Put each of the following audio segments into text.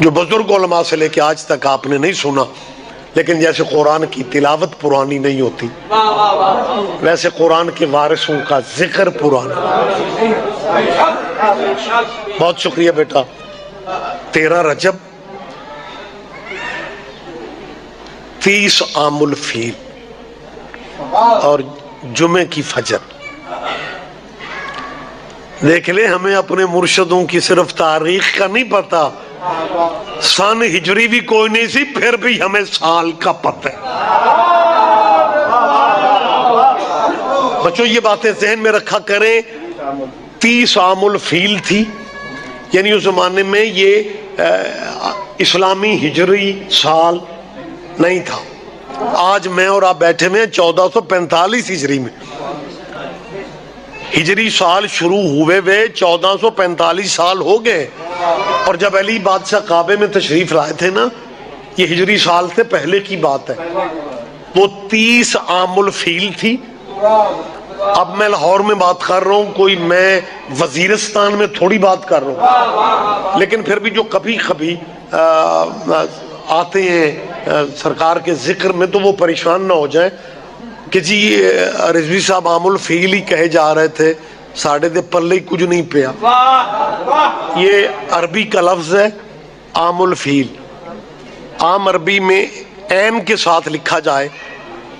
جو بزرگ علماء سے لے کے آج تک آپ نے نہیں سنا، لیکن جیسے قرآن کی تلاوت پرانی نہیں ہوتی، ویسے قرآن کے وارثوں کا ذکر پرانا۔ بہت شکریہ بیٹا۔ 13 رجب 30 عام الفیل اور جمعے کی فجر۔ دیکھ لیں، ہمیں اپنے مرشدوں کی صرف تاریخ کا نہیں پتا، سن ہجری بھی کوئی نہیں سی، پھر بھی ہمیں سال کا پتہ ہے۔ بچوں یہ باتیں ذہن میں رکھا کریں۔ 30 عام الفیل تھی، یعنی اس زمانے میں یہ اسلامی ہجری سال نہیں تھا۔ آج میں اور آپ بیٹھے ہوئے 1445 ہجری میں، ہجری سال شروع ہوئے 1445 سال ہو گئے، اور جب علی بادشاہ کعبے میں تشریف لائے تھے نا، یہ ہجری سال سے پہلے کی بات ہے، وہ 30 عام الفیل تھی۔ اب میں لاہور میں بات کر رہا ہوں، کوئی میں وزیرستان میں تھوڑی بات کر رہا ہوں، لیکن پھر بھی جو کبھی کبھی آتے ہیں سرکار کے ذکر میں تو وہ پریشان نہ ہو جائیں کہ جی رضوی صاحب عام الفیل ہی کہے جا رہے تھے، ساڑھے دے پلے ہی کچھ نہیں پیا۔ یہ عربی کا لفظ ہے عام الفیل۔ عام عربی میں عین کے ساتھ لکھا جائے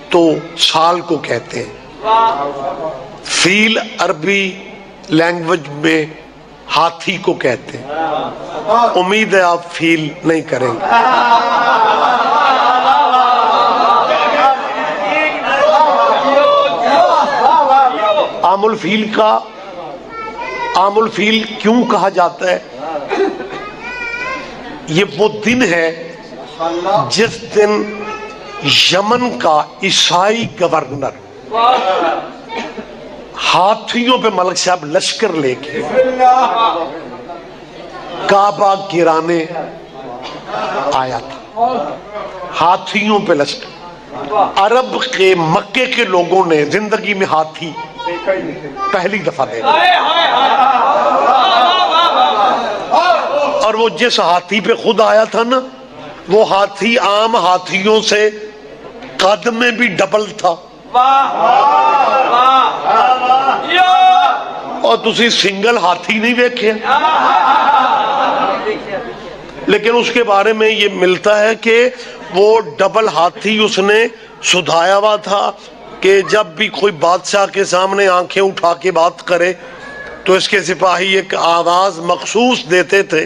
تو سال کو کہتے ہیں۔ فیل عربی لینگویج میں ہاتھی کو کہتے ہیں۔ امید ہے آپ فیل نہیں کریں گے۔ عام الفیل کیوں کہا جاتا ہے؟ یہ وہ دن ہے جس دن یمن کا عیسائی گورنر ہاتھیوں پہ ملک صاحب لشکر لے کے کعبہ گرانے آیا تھا، ہاتھیوں پہ لشکر۔ عرب کے مکے کے لوگوں نے زندگی میں ہاتھی پہلی دفعہ دیکھا، اور وہ جس ہاتھی پہ خود آیا تھا نا، وہ ہاتھی عام ہاتھیوں سے قد میں بھی ڈبل تھا، اور تسی سنگل ہاتھی نہیں دیکھے۔ لیکن اس کے بارے میں یہ ملتا ہے کہ وہ ڈبل ہاتھی اس نے سدھایا ہوا تھا کہ جب بھی کوئی بادشاہ کے سامنے آنکھیں اٹھا کے بات کرے تو اس کے سپاہی ایک آواز مخصوص دیتے تھے،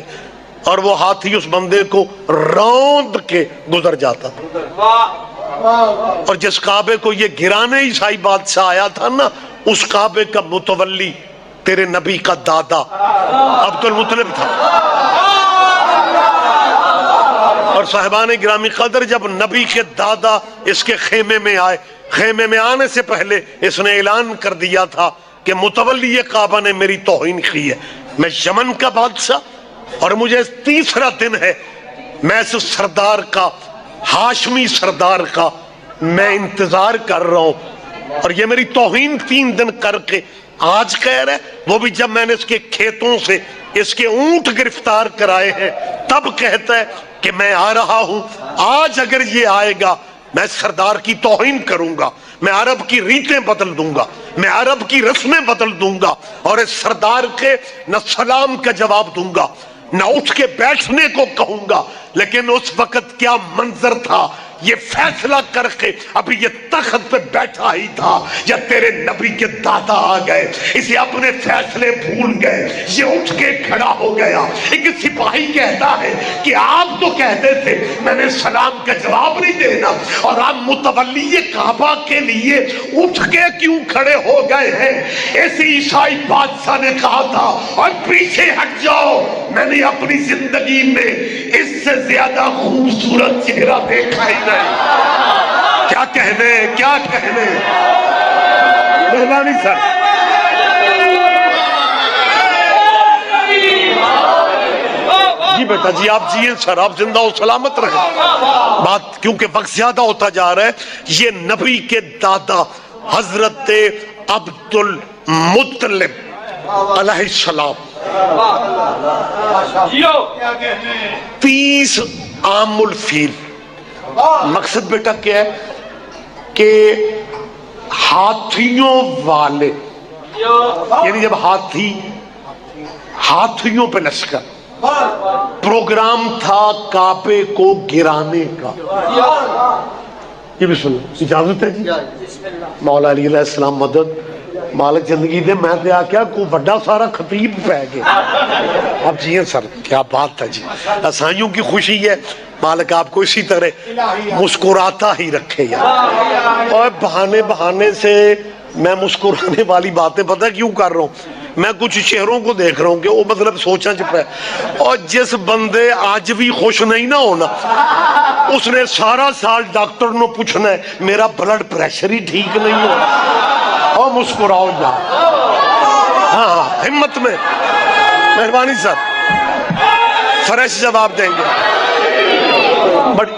اور وہ ہاتھی اس بندے کو روند کے گزر جاتا تھا۔ اور جس کعبے کو یہ گرانے عیسائی بادشاہ آیا تھا نا، اس کعبے کا متولی تیرے نبی کا دادا عبد المطلب تھا۔ اور صاحبان گرامی قدر، جب نبی کے دادا اس کے خیمے میں آئے، خیمے میں آنے سے پہلے اس نے اعلان کر دیا تھا کہ متولی کعبہ نے میری توہین کی ہے، میں یمن کا بادشاہ، اور مجھے 3 دن ہے، میں اس سردار کا، ہاشمی سردار کا میں انتظار کر رہا ہوں، اور یہ میری توہین 3 دن کر کے آج کہہ رہا ہے، وہ بھی جب میں نے اس کے کھیتوں سے اس کے اونٹ گرفتار کرائے ہیں تب کہتا ہے کہ میں آ رہا ہوں۔ آج اگر یہ آئے گا میں سردار کی توہین کروں گا، میں عرب کی ریتیں بدل دوں گا، میں عرب کی رسمیں بدل دوں گا، اور اس سردار کے نہ سلام کا جواب دوں گا نہ اٹھ کے بیٹھنے کو کہوں گا۔ لیکن اس وقت کیا منظر تھا، یہ فیصلہ کر کے ابھی یہ تخت پہ بیٹھا ہی تھا، یا تیرے نبی کے دادا آ گئے، اسے اپنے فیصلے بھول گئے، یہ اٹھ کے کھڑا ہو گیا۔ ایک سپاہی کہتا ہے کہ آپ تو کہتے تھے میں نے سلام کا جواب نہیں دینا، اور آپ متولی کعبہ کے لیے اٹھ کے کیوں کھڑے ہو گئے ہیں؟ ایسے عیسائی بادشاہ نے کہا تھا، اور پیچھے ہٹ جاؤ، میں نے اپنی زندگی میں اس سے زیادہ خوبصورت چہرہ دیکھا ہی نہیں۔ کیا کہنے، کیا کہنے مہربانی سر۔ جی بیٹا جی، آپ جیئے سر، آپ زندہ و سلامت رہیں۔ بات کیونکہ وقت زیادہ ہوتا جا رہا ہے، یہ نبی کے دادا حضرت عبد المطلب علیہ السلام 30 عام الفیل، مقصد بیٹا کیا ہے کہ ہاتھیوں والے، یعنی جب ہاتھیوں پہ لشکر، پروگرام تھا کعبے کو گرانے کا. یہ بسم اللہ اجازت ہے جی. مولا علی علیہ السلام مدد، مالک زندگی دے، میں تے آکیا کوئی بڑا سارا خطیب پہ گیا. اب جی سر کیا بات ہے جی، اسائیوں کی خوشی ہے، مالک آپ کو اسی طرح مسکراتا ہی رکھے یار. اور بہانے سے میں مسکرانے والی باتیں پتہ کیوں کر رہا ہوں، میں کچھ چہروں کو دیکھ رہا ہوں کہ وہ مطلب سوچا چپا ہے. اور جس بندے آج بھی خوش نہیں نہ ہونا، اس نے سارا سال ڈاکٹر نو پوچھنا ہے میرا بلڈ پریشر ہی ٹھیک نہیں ہو. اور مسکراؤ جا، ہاں ہمت میں. مہربانی صاحب فریش جواب دیں گے،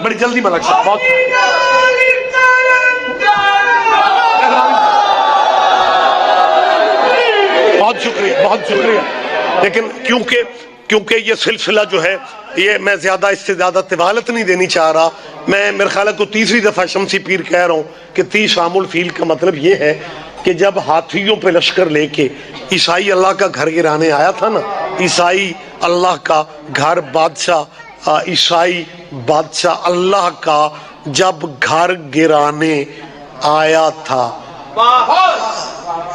بڑی جلدی ملک صاحب. بہت شکریہ، بہت شکریہ. لیکن کیونکہ یہ سلسلہ جو ہے، یہ میں زیادہ اس سے زیادہ طوالت نہیں دینی چاہ رہا. میں میرے خیال کو تیسری دفعہ شمسی پیر کہہ رہا ہوں کہ 30 عام الفیل کا مطلب یہ ہے کہ جب ہاتھیوں پہ لشکر لے کے عیسائی اللہ کا گھر گرانے آیا تھا نا، عیسائی اللہ کا گھر، بادشاہ عیسائی بادشاہ اللہ کا جب گھر گرانے آیا تھا،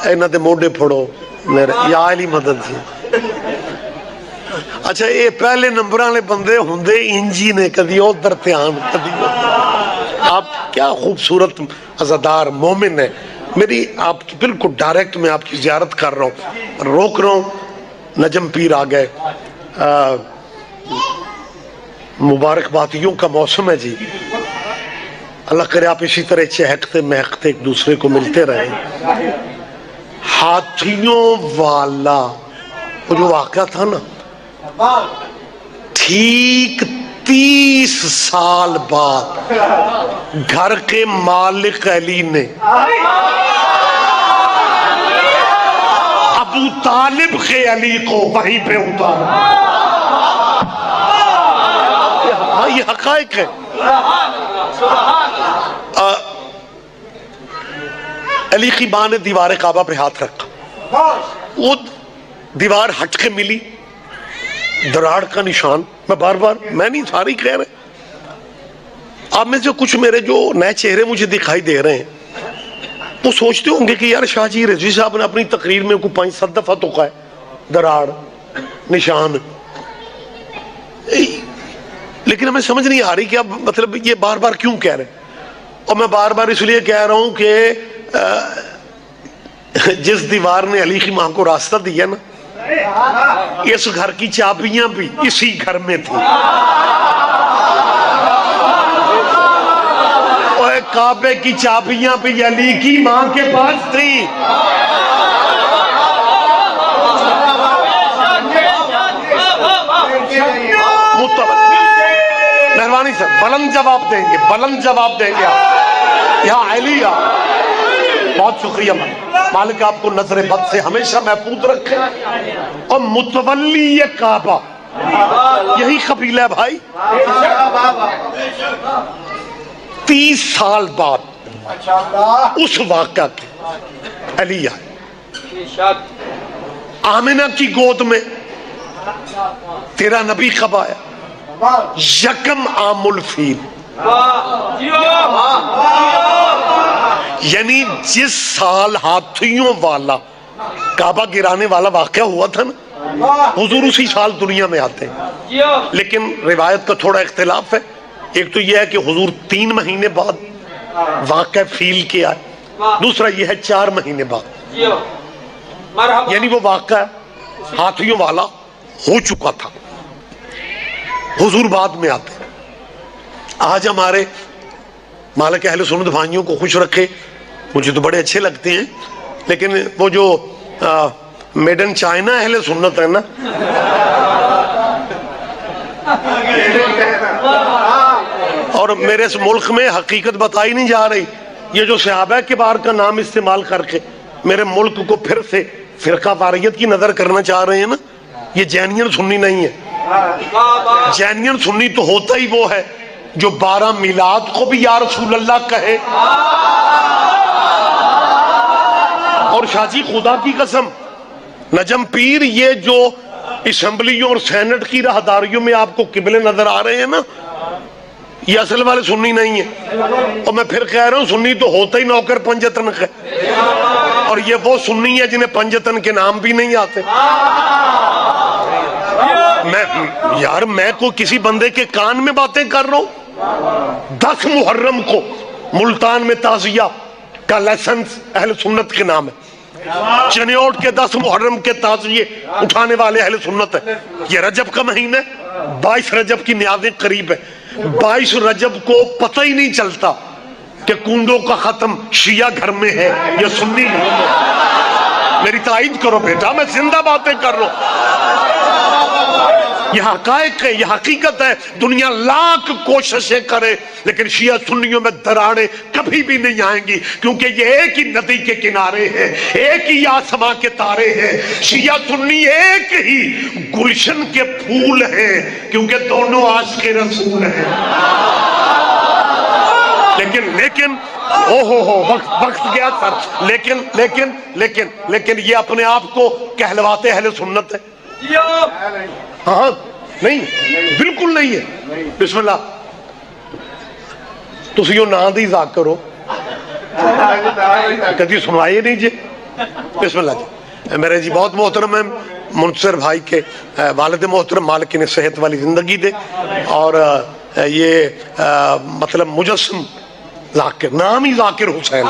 اینا دے موڈے پھڑو میرے یا علی مدد جی. اچھا یہ پہلے نمبرانے بندے ہوندے انجی نے کدی ادھر دھیان کدی. آپ کیا خوبصورت عزادار مومن ہے. میری آپ کی بالکل ڈائریکٹ میں آپ کی زیارت کر رہا ہوں، روک رہا ہوں. نجم پیر آ گئے، مبارکبادیوں کا موسم ہے جی. اللہ کرے آپ اسی طرح چہکتے مہکتے ایک دوسرے کو ملتے رہیں. ہاتھیوں والا وہ جو واقعہ تھا نا، ٹھیک 30 سال بعد گھر کے مالک علی نے ابو طالب کے علی کو وہیں پہ اتارا. یہ حقائق ہے. علی کی ماں نے دیوار کعبہ پہ ہاتھ رکھا، وہ دیوار ہٹ کے ملی، دراڑ کا نشان. میں نہیں ساری کہہ رہے. آپ میں سے کچھ میرے جو نئے چہرے مجھے دکھائی دے رہے ہیں وہ سوچتے ہوں گے کہ یار شاہ جی رضوی صاحب نے اپنی تقریر میں کوئی 5-7 دفعہ تو کہا ہے دراڑ نشان، لیکن ہمیں سمجھ نہیں آ رہی کہ اب مطلب یہ بار بار کیوں کہہ رہے ہیں. اور میں بار بار اس لیے کہہ رہا ہوں کہ جس دیوار نے علی کی ماں کو راستہ دیا نا، اس گھر کی چابیاں بھی اسی گھر میں تھی. اور کعبے کی چابیاں بھی علی کی ماں کے پاس تھی. مہربانی سے بلند جواب دیں گے، بلند جواب دیں گے. یہاں علی بہت شکریہ مالک، آپ کو نظر بد سے ہمیشہ محفوظ رکھے. اور متولی کعبہ یہی قبیلہ ہے بھائی. 30 سال بعد اس واقعہ کے علی آئے. آمنہ کی گود میں تیرا نبی کب آیا؟ یکم عام الفیل، یعنی جس سال ہاتھیوں والا کعبہ گرانے والا واقعہ ہوا تھا نا، حضور اسی سال دنیا میں آتے ہیں. لیکن روایت کا تھوڑا اختلاف ہے. ایک تو یہ ہے کہ حضور 3 مہینے بعد واقعہ فیل کے آئے، دوسرا یہ ہے 4 مہینے بعد، یعنی وہ واقعہ ہاتھیوں والا ہو چکا تھا، حضور بعد میں آتے. آج ہمارے مالک اہل سنت بھائیوں کو خوش رکھے، مجھے تو بڑے اچھے لگتے ہیں، لیکن وہ جو میڈ ان چائنا اہل سنت ہے نا، اور میرے اس ملک میں حقیقت بتائی نہیں جا رہی. یہ جو صحابہ کبار کا نام استعمال کر کے میرے ملک کو پھر سے فرقہ واریت کی نظر کرنا چاہ رہے ہیں نا، یہ جینین سنی نہیں ہے. جینین سنی تو ہوتا ہی وہ ہے جو 12 میلاد کو بھی یا رسول اللہ کہے. اور شاہ جی خدا کی قسم نجم پیر یہ جو اسمبلیوں اور سینٹ کی راہداریوں میں آپ کو قبلے نظر آ رہے ہیں نا، یہ اصل والے سنی نہیں ہیں. اور میں پھر کہہ رہا ہوں سنی تو ہوتا ہی نوکر پنجتن ہے، اور یہ وہ سنی ہے جنہیں پنجتن کے نام بھی نہیں آتے. میں کوئی کسی بندے کے کان میں باتیں کر رہا ہوں. 10 محرم کو ملتان میں تعزیہ کا لائسنس اہل سنت کے نام ہے. چنیوٹ کے 10 محرم کے تعزیے اٹھانے والے اہل سنت ہے. یہ رجب کا مہینہ ہے، 22 رجب کی نیازیں قریب ہے. 22 رجب کو پتہ ہی نہیں چلتا کہ کنڈوں کا ختم شیعہ گھر میں ہے یا سنی گھر میں. میری تائید کرو بیٹا، میں زندہ باتیں کر رہا ہوں. یہ حقائق ہے، یہ حقیقت ہے. دنیا لاکھ کوششیں کرے لیکن شیعہ سنیوں میں دراڑیں کبھی بھی نہیں آئیں گی، کیونکہ یہ ایک ہی ندی کے کنارے ہیں، ایک ہی آسمان کے تارے ہیں. شیعہ سنی ایک ہی گلشن کے پھول ہیں، کیونکہ دونوں عاشق رسول ہیں. لیکن وقت گیا سر. لیکن یہ اپنے آپ کو کہلواتے اہل سنت ہے. ہاں نہیں، بالکل نہیں ہے. بسم اللہ تسی وہ نام دی ذاکر ہو، کدی سنائے نہیں جی. بسم اللہ جی. میرے جی بہت محترم ہے منصر بھائی کے والد محترم، مالک نے صحت والی زندگی دے. اور یہ مطلب مجسم ذاکر، نام ہی ذاکر حسین.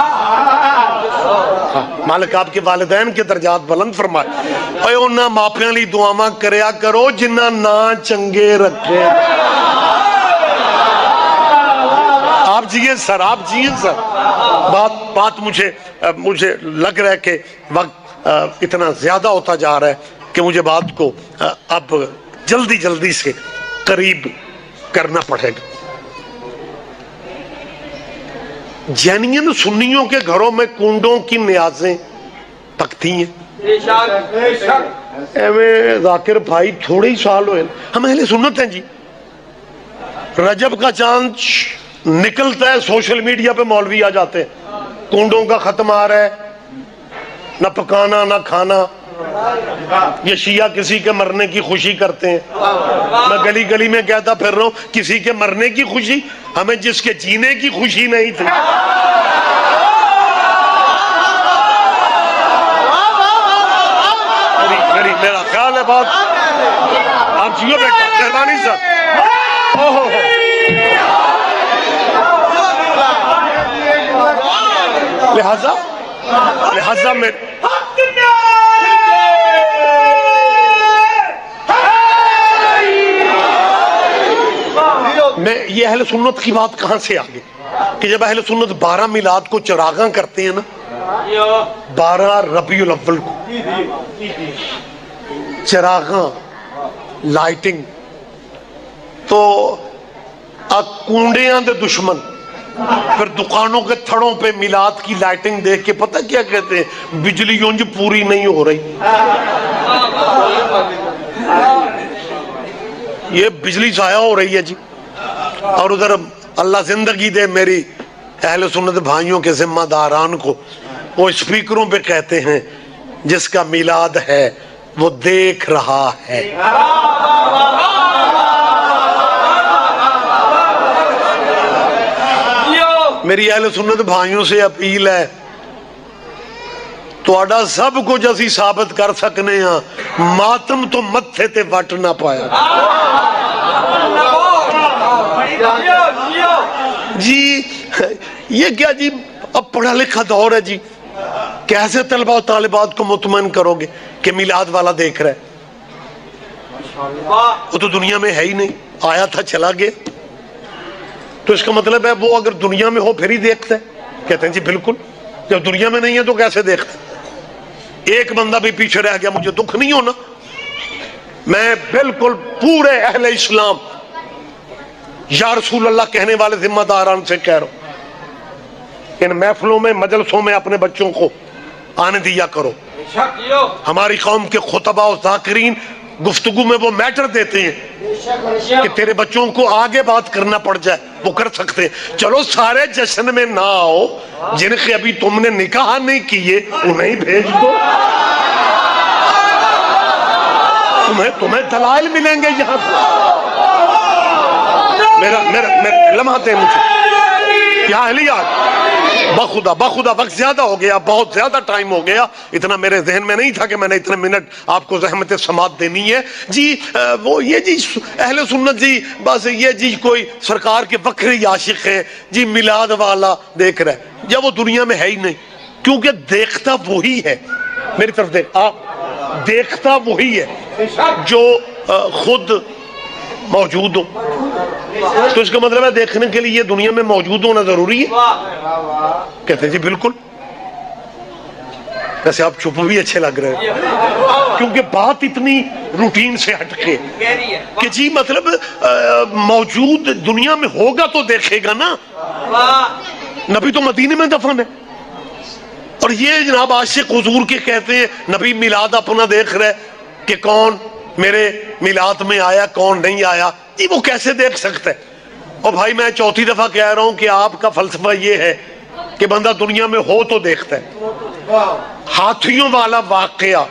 مالک آپ کے والدین کے درجات بلند فرمائے. اے انہاں ماپیاں لی دعاواں کریا کرو جنہاں نا چنگے رکھے. آپ جیئے سر، آپ جیئے سر. بات مجھے لگ رہا ہے کہ وقت اتنا زیادہ ہوتا جا رہا ہے کہ مجھے بات کو اب جلدی سے قریب کرنا پڑے گا. جینین سنیوں کے گھروں میں کنڈوں کی نیازیں پکتی ہیں. ایویں ذاکر بھائی تھوڑے ہی سال ہوئے، ہم اہل سنت ہیں جی. رجب کا چاند نکلتا ہے سوشل میڈیا پہ مولوی آ جاتے ہیں، کنڈوں کا ختم آ رہا ہے، نہ پکانا نہ کھانا. یہ شیعہ کسی کے مرنے کی خوشی کرتے ہیں. میں گلی میں کہتا پھر رہا ہوں کسی کے مرنے کی خوشی، ہمیں جس کے جینے کی خوشی نہیں تھی. میرا خیال ہے بات آپ جیو بیٹا، مہربانی سر. لہذا میں یہ اہل سنت کی بات کہاں سے آگے کہ جب اہل سنت 12 میلاد کو چراغاں کرتے ہیں نا، 12 ربیع الاول کو چراغاں لائٹنگ، تو کنڈیاں دے دشمن پھر دکانوں کے تھڑوں پہ میلاد کی لائٹنگ دیکھ کے پتہ کیا کہتے ہیں؟ بجلی یونج پوری نہیں ہو رہی. یہ بجلی ضائع ہو رہی ہے جی. اور ادھر اللہ زندگی دے میری اہل سنت بھائیوں کے ذمہ داران کو، وہ اسپیکروں پہ کہتے ہیں جس کا میلاد ہے وہ دیکھ رہا ہے. میری اہل سنت بھائیوں سے اپیل ہے، تہاڈا سب کچھ اسی ثابت کر سکنے ہاں، ماتم تو متھے تے وٹ نہ پایا. جی یہ کیا جی، اب پڑھا لکھا دور ہے جی، کیسے طلبہ و طالبات کو مطمئن کرو گے کہ میلاد والا دیکھ رہا ہے؟ وہ تو دنیا میں ہے ہی نہیں، آیا تھا چلا گیا. تو اس کا مطلب ہے وہ اگر دنیا میں ہو پھر ہی دیکھتا ہے. کہتے ہیں جی بالکل، جب دنیا میں نہیں ہے تو کیسے دیکھتا ہے؟ ایک بندہ بھی پیچھے رہ گیا مجھے دکھ نہیں ہونا. میں بالکل پورے اہل اسلام یا رسول اللہ کہنے والے ذمہ داران سے کہہ رہا ہوں، ان محفلوں میں مجلسوں میں اپنے بچوں کو آنے دیا کرو. ہماری قوم کے خطبہ و ذاکرین گفتگو میں وہ میٹر دیتے ہیں کہ تیرے بچوں کو آگے بات کرنا پڑ جائے وہ کر سکتے ہیں. چلو سارے جشن میں نہ آؤ، جن کے ابھی تم نے نکاح نہیں کیے انہیں بھیج دو، تمہیں دلائل ملیں گے یہاں پر. میرا لمحات ہے مجھے کیا اہلیات. بخدا وقت زیادہ ہو گیا، بہت زیادہ ٹائم ہو گیا. اتنا میرے ذہن میں نہیں تھا کہ میں نے اتنے منٹ آپ کو زحمت سماعت دینی ہے. جی وہ یہ جی اہل سنت جی بس یہ جی کوئی سرکار کے وکری عاشق ہے جی، میلاد والا دیکھ رہا ہے، یا وہ دنیا میں ہے ہی نہیں، کیونکہ دیکھتا وہی ہے. میری طرف دیکھ، آپ دیکھتا وہی ہے جو خود موجود ہو. تو اس کا مطلب ہے دیکھنے کے لیے دنیا میں موجود ہونا ضروری ہے؟ کہتے ہیں جی بالکل. ویسے آپ چپ بھی اچھے لگ رہے ہیں کیونکہ بات اتنی روٹین سے ہٹ کے کہ جی مطلب موجود دنیا میں ہوگا تو دیکھے گا نا. نبی تو مدینے میں دفن ہے، اور یہ جناب عاشق حضور کے کہتے ہیں نبی میلاد اپنا دیکھ رہے کہ کون میرے میلاد میں آیا کون نہیں آیا. جی وہ کیسے دیکھ سکتا ہے؟ اور بھائی میں چوتھی دفعہ کہہ رہا ہوں کہ آپ کا فلسفہ یہ ہے کہ بندہ دنیا میں ہو تو دیکھتا ہے. ہاتھیوں والا واقعہ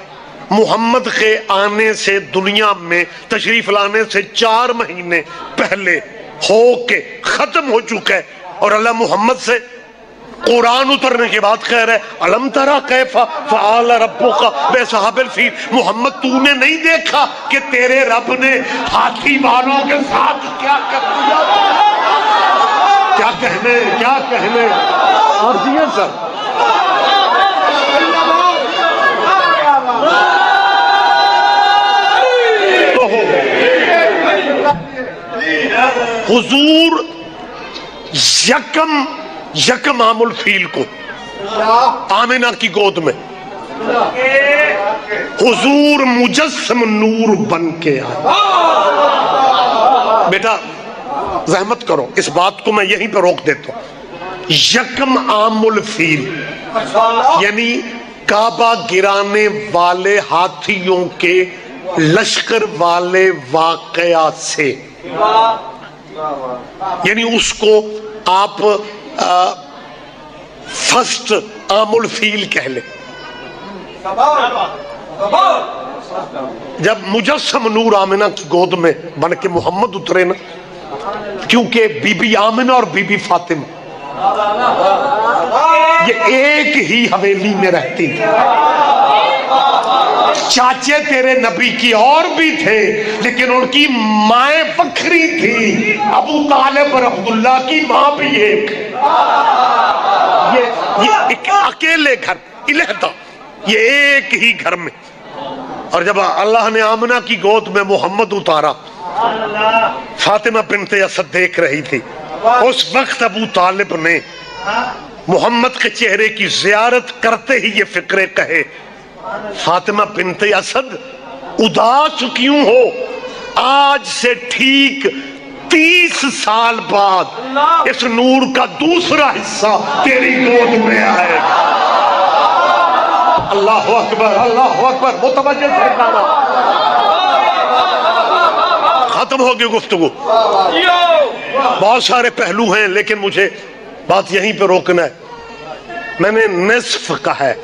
محمد کے آنے سے دنیا میں تشریف لانے سے 4 مہینے پہلے ہو کے ختم ہو چکا ہے، اور اللہ محمد سے قرآن اترنے کے بعد کہہ رہے الم ترى کیف فعل ربک باصحاب الفیل. محمد تو نے نہیں دیکھا کہ تیرے رب نے ہاتھی والوں کے ساتھ کیا کر دیا؟ کیا کہنے اور دیے سر. حضور یکم عام الفیل کو آمنہ کی گود میں حضور مجسم نور بن کے آئے. بیٹا زحمت کرو، اس بات کو میں یہیں پہ روک دیتا ہوں. یکم عام الفیل یعنی کعبہ گرانے والے ہاتھیوں کے لشکر والے واقعات سے، یعنی اس کو آپ فرسٹ عام الفیل کہہ لیں. جب مجسم نور آمنہ کی گود میں بن کے محمد اترے نا، کیونکہ بی بی آمنہ اور بی بی فاطمہ یہ ایک ہی حویلی میں رہتی تھی. چاچے تیرے نبی کی اور بھی تھے لیکن ان کی مائیں بکھری تھی. ابو طالب اور عبداللہ کی ماں بھی ایک. یہ ایک اکیلے گھر علیحدہ، یہ ایک ہی گھر میں. اور جب اللہ نے آمنہ کی گود میں محمد اتارا، فاطمہ بنت اسد دیکھ رہی تھی. اس وقت ابو طالب نے محمد کے چہرے کی زیارت کرتے ہی یہ فکرے کہے فاطمہ بنت اسد اداس کیوں ہو؟ آج سے ٹھیک 30 سال بعد اس نور کا دوسرا حصہ تیری گود میں آئے گا. اللہ اکبر متوجہ سرکارہ. ختم ہو گئی گفتگو. بہت سارے پہلو ہیں لیکن مجھے بات یہیں پہ روکنا ہے. میں نے نصف کہا ہے.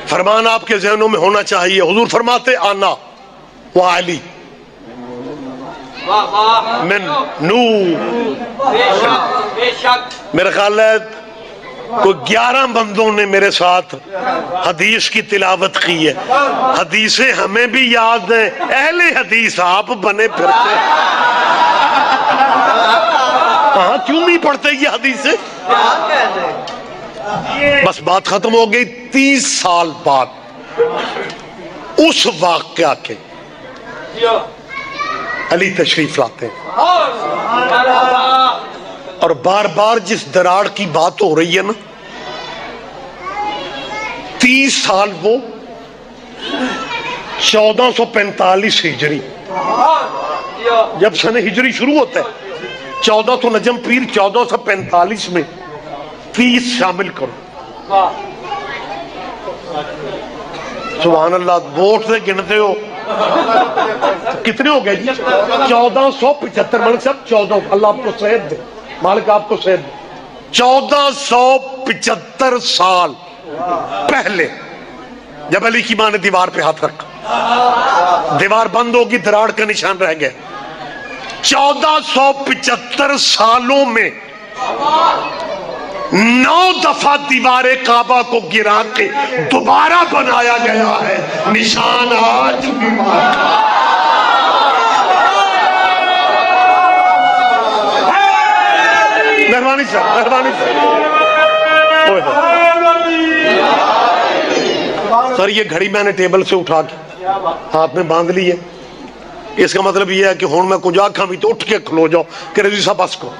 فرمان آپ کے ذہنوں میں ہونا چاہیے. حضور فرماتے آنا وعلی من نور. میرا خیال ہے کوئی 11 بندوں نے میرے ساتھ حدیث کی تلاوت کی ہے. حدیثیں ہمیں بھی یاد ہیں. اہل حدیث آپ بنے پھرتے کہاں کیوں نہیں پڑھتے یہ حدیثیں؟ بس بات ختم ہو گئی. 30 سال بعد اس واقعہ کے علی تشریف لاتے ہیں اور بار بار جس دراڑ کی بات ہو رہی ہے نا، 30 سال وہ 1445 ہجری جب سن ہجری شروع ہوتا ہے 1400 نجم پیر 1445 میں 30 شامل کرو سبحان اللہ، ووٹ سے گنتے ہو کتنے ہو گئے جی؟ 1475 ملک صاحب 14، اللہ آپ کو صحت دے، مالک آپ کو صحت دے۔ 1475 سال پہلے جب علی کی ماں نے دیوار پہ ہاتھ رکھا، دیوار بند ہوگی، دراڑ کا نشان رہ گیا۔ 1475 سالوں میں 9 دفعہ دیوار کعبہ کو گرا کے دوبارہ بنایا گیا ہے، نشان آج بھی مہربانی صاحب، مہربانی صاحب۔ سر یہ گھڑی میں نے ٹیبل سے اٹھا کے ہاتھ میں باندھ لی ہے، اس کا مطلب یہ ہے کہ ہون میں کچھ آنکھاں بھی تو اٹھ کے کھلو جاؤ کہ رضی صاحب بس کو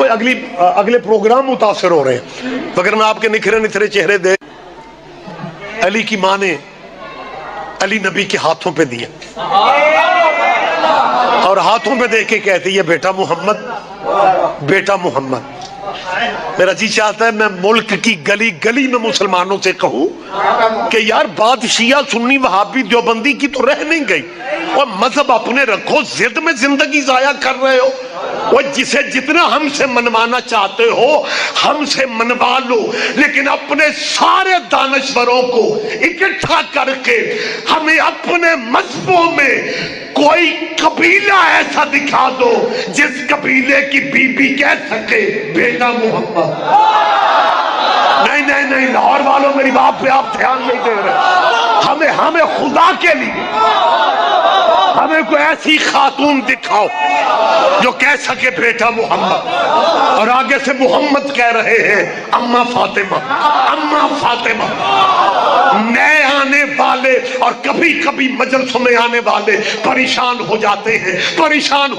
اگلے پروگرام متاثر ہو رہے ہیں، اگر میں آپ کے نکھرے نکھرے چہرے دے۔ علی کی ماں نے علی نبی کے ہاتھوں پہ دیا اور ہاتھوں پہ دے کے کہتی ہے بیٹا محمد، بیٹا محمد۔ میرا جی چاہتا ہے میں ملک کی گلی گلی میں مسلمانوں سے کہوں کہ یار بات شیعہ سنی وہابی دیوبندی کی تو رہ نہیں گئی، اور مذہب اپنے رکھو، ضد میں زندگی ضائع کر رہے ہو، وہ جسے جتنا ہم سے منوانا چاہتے ہو ہم سے منوا لو، لیکن اپنے سارے دانشوروں کو اکٹھا کر کے ہمیں اپنے مذہبوں میں کوئی قبیلہ ایسا دکھا دو جس قبیلے کی بی بی کہہ سکے بیٹا محمد۔ نہیں نہیں نہیں، لاہور والوں میری بات پہ آپ دھیان نہیں دے رہے، ہمیں خدا کے لیے ہمیں کوئی ایسی خاتون دکھاؤ جو کہہ سکے بیٹا محمد، اور آگے سے محمد کہہ رہے ہیں اماں فاطمہ، اماں فاطمہ۔ نئے آنے والے اور کبھی کبھی مجلسوں میں آنے والے پریشان ہو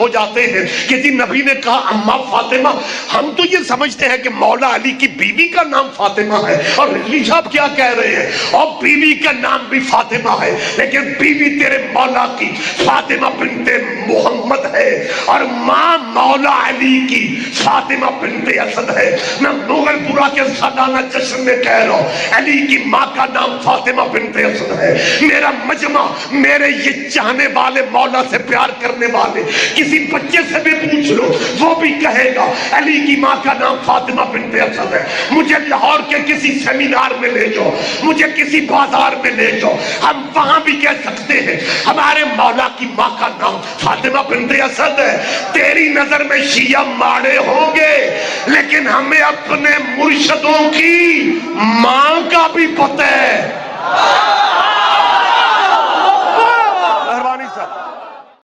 جاتے ہیں کہ جی نبی نے کہا اماں فاطمہ، ہم تو یہ سمجھتے ہیں کہ مولا علی کی بیوی کا نام فاطمہ ہے، اور رضوی صاحب کیا کہہ رہے ہیں، اور بیوی کا نام بھی فاطمہ ہے، لیکن بیوی تیرے مولا کی فاطمہ بنت محمد ہے، اور ماں مولا علی کی فاطمہ بنت اسد ہے۔ میں مغل پورا کے سالانہ جشن میں کہہ رہا ہوں علی کی ماں کا نام فاطمہ بنت اسد ہے۔ میرا مجمع، میرے یہ چاہنے والے، مولا سے پیار کرنے والے، کسی بچے سے بھی پوچھ لو وہ بھی کہے گا علی کی ماں کا نام فاطمہ بنت اسد ہے۔ مجھے لاہور کے کسی سیمینار میں لے جاؤ، مجھے کسی بازار میں لے جاؤ، ہم وہاں بھی کہہ سکتے ہیں ہمارے مولا کی ماں کا نام فاطمہ بنت اسد ہے۔ تیری نظر میں شیعہ ماڑے ہوں گے، لیکن ہمیں اپنے مرشدوں کی ماں کا بھی پتہ ہے۔